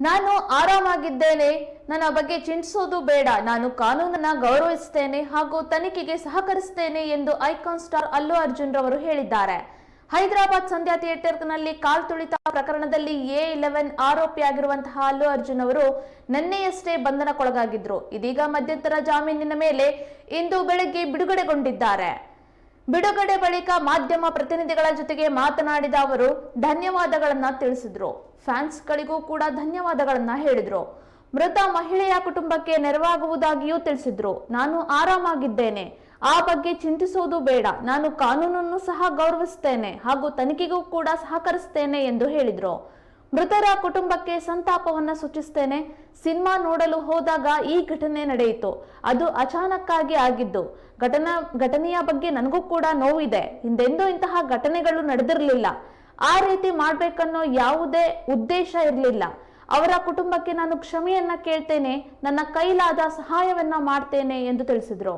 ನಾನು ಆರಾಮಾಗಿದ್ದೇನೆ, ನನ್ನ ಬಗ್ಗೆ ಚಿಂತಿಸೋದು ಬೇಡ, ನಾನು ಕಾನೂನನ್ನ ಗೌರವಿಸುತ್ತೇನೆ ಹಾಗೂ ತನಿಖೆಗೆ ಸಹಕರಿಸುತ್ತೇನೆ ಎಂದು ಐಕಾನ್ ಸ್ಟಾರ್ ಅಲ್ಲು ಅರ್ಜುನ್ ರವರು ಹೇಳಿದ್ದಾರೆ. ಹೈದರಾಬಾದ್ ಸಂಧ್ಯಾ ಥಿಯೇಟರ್ನಲ್ಲಿ ಕಾಲ್ ತುಳಿತ ಪ್ರಕರಣದಲ್ಲಿ A11 ಆರೋಪಿಯಾಗಿರುವಂತಹ ಅಲ್ಲು ಅರ್ಜುನ್ ಅವರು ನಿನ್ನೆಯಷ್ಟೇ ಬಂಧನಕ್ಕೊಳಗಾಗಿದ್ರು. ಇದೀಗ ಮಧ್ಯಂತರ ಜಾಮೀನಿನ ಮೇಲೆ ಇಂದು ಬೆಳಗ್ಗೆ ಬಿಡುಗಡೆಗೊಂಡಿದ್ದಾರೆ. ಬಿಡುಗಡೆ ಬಳಿಕ ಮಾಧ್ಯಮ ಪ್ರತಿನಿಧಿಗಳ ಜೊತೆಗೆ ಮಾತನಾಡಿದ ಅವರು ಧನ್ಯವಾದಗಳನ್ನ ತಿಳಿಸಿದ್ರು. ಫ್ಯಾನ್ಸ್ಗಳಿಗೂ ಕೂಡ ಧನ್ಯವಾದಗಳನ್ನ ಹೇಳಿದ್ರು. ಮೃತ ಮಹಿಳೆಯ ಕುಟುಂಬಕ್ಕೆ ನೆರವಾಗುವುದಾಗಿಯೂ ತಿಳಿಸಿದ್ರು. ನಾನು ಆರಾಮಾಗಿದ್ದೇನೆ, ಆ ಬಗ್ಗೆ ಚಿಂತಿಸೋದು ಬೇಡ, ನಾನು ಕಾನೂನನ್ನು ಸಹ ಗೌರವಿಸುತ್ತೇನೆ ಹಾಗೂ ತನಿಖೆಗೂ ಕೂಡ ಸಹಕರಿಸುತ್ತೇನೆ ಎಂದು ಹೇಳಿದ್ರು. ಮೃತರ ಕುಟುಂಬಕ್ಕೆ ಸಂತಾಪವನ್ನ ಸೂಚಿಸುತ್ತೇನೆ. ಸಿನಿಮಾ ನೋಡಲು ಹೋದಾಗ ಈ ಘಟನೆ ನಡೆಯಿತು. ಅದು ಅಚಾನಕ್ಕಾಗಿ ಆಗಿದ್ದು. ಘಟನೆಯ ಬಗ್ಗೆ ನನಗೂ ಕೂಡ ನೋವಿದೆ. ಹಿಂದೆಂದೂ ಇಂತಹ ಘಟನೆಗಳು ನಡೆದಿರಲಿಲ್ಲ. ಆ ರೀತಿ ಮಾಡ್ಬೇಕನ್ನೋ ಯಾವುದೇ ಉದ್ದೇಶ ಇರಲಿಲ್ಲ. ಅವರ ಕುಟುಂಬಕ್ಕೆ ನಾನು ಕ್ಷಮೆಯನ್ನ ಕೇಳ್ತೇನೆ, ನನ್ನ ಕೈಲಾದ ಸಹಾಯವನ್ನ ಮಾಡ್ತೇನೆ ಎಂದು ತಿಳಿಸಿದ್ರು.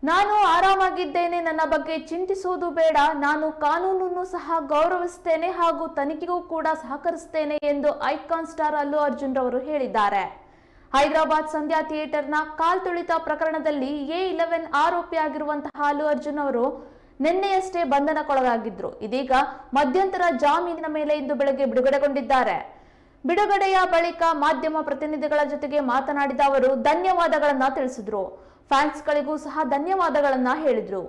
ನಾನು ಆರಾಮಾಗಿದ್ದೇನೆ, ನನ್ನ ಬಗ್ಗೆ ಚಿಂತಿಸುವುದು ಬೇಡ, ನಾನು ಕಾನೂನನ್ನು ಸಹ ಗೌರವಿಸುತ್ತೇನೆ ಹಾಗೂ ತನಿಖೆಗೂ ಕೂಡ ಸಹಕರಿಸುತ್ತೇನೆ ಎಂದು ಐಕಾನ್ ಸ್ಟಾರ್ ಅಲ್ಲು ಅರ್ಜುನ್ ರವರು ಹೇಳಿದ್ದಾರೆ. ಹೈದರಾಬಾದ್ ಸಂಧ್ಯಾ ಥಿಯೇಟರ್ನ ಕಾಲ್ ತುಳಿತ ಪ್ರಕರಣದಲ್ಲಿ A11 ಆರೋಪಿಯಾಗಿರುವಂತಹ ಅಲ್ಲು ಅರ್ಜುನ್ ಅವರು ನಿನ್ನೆಯಷ್ಟೇ ಬಂಧನಕ್ಕೊಳಗಾಗಿದ್ರು. ಇದೀಗ ಮಧ್ಯಂತರ ಜಾಮೀನಿನ ಮೇಲೆ ಇಂದು ಬೆಳಗ್ಗೆ ಬಿಡುಗಡೆಗೊಂಡಿದ್ದಾರೆ. ಬಿಡುಗಡೆಯ ಬಳಿಕ ಮಾಧ್ಯಮ ಪ್ರತಿನಿಧಿಗಳ ಜೊತೆಗೆ ಮಾತನಾಡಿದ ಅವರು ಧನ್ಯವಾದಗಳನ್ನ ತಿಳಿಸಿದ್ರು. ಫ್ಯಾನ್ಸ್ಗಳಿಗೂ ಸಹ ಧನ್ಯವಾದಗಳನ್ನ ಹೇಳಿದ್ರು.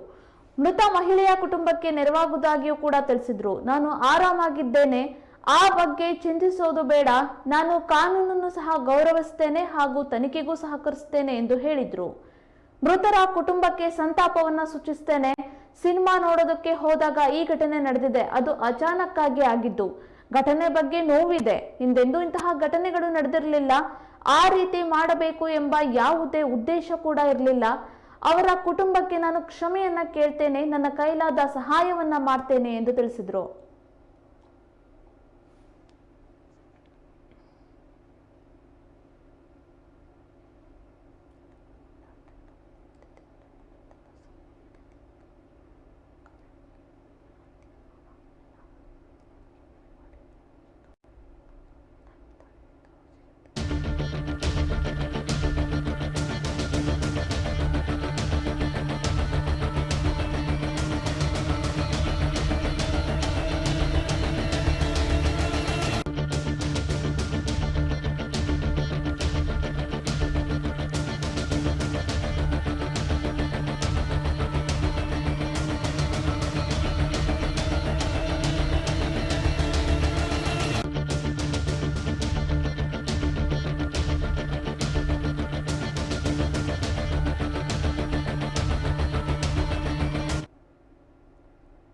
ಮೃತ ಮಹಿಳೆಯ ಕುಟುಂಬಕ್ಕೆ ನೆರವಾಗುವುದಾಗಿಯೂ ಕೂಡ ತಿಳಿಸಿದ್ರು. ನಾನು ಆರಾಮಾಗಿದ್ದೇನೆ, ಆ ಬಗ್ಗೆ ಚಿಂತಿಸೋದು ಬೇಡ, ನಾನು ಕಾನೂನನ್ನು ಸಹ ಗೌರವಿಸುತ್ತೇನೆ ಹಾಗೂ ತನಿಖೆಗೂ ಸಹಕರಿಸುತ್ತೇನೆ ಎಂದು ಹೇಳಿದ್ರು. ಮೃತರ ಕುಟುಂಬಕ್ಕೆ ಸಂತಾಪವನ್ನ ಸೂಚಿಸುತ್ತೇನೆ. ಸಿನಿಮಾ ನೋಡೋದಕ್ಕೆ ಹೋದಾಗ ಈ ಘಟನೆ ನಡೆದಿದೆ. ಅದು ಅಚಾನಕ್ಕಾಗಿ ಆಗಿದ್ದು. ಘಟನೆ ಬಗ್ಗೆ ನೋವಿದೆ. ಹಿಂದೆಂದೂ ಇಂತಹ ಘಟನೆಗಳು ನಡೆದಿರಲಿಲ್ಲ. ಆ ರೀತಿ ಮಾಡಬೇಕು ಎಂಬ ಯಾವುದೇ ಉದ್ದೇಶ ಕೂಡ ಇರಲಿಲ್ಲ. ಅವರ ಕುಟುಂಬಕ್ಕೆ ನಾನು ಕ್ಷಮೆಯನ್ನ ಕೇಳ್ತೇನೆ, ನನ್ನ ಕೈಲಾದ ಸಹಾಯವನ್ನ ಮಾಡ್ತೇನೆ ಎಂದು ತಿಳಿಸಿದ್ರು.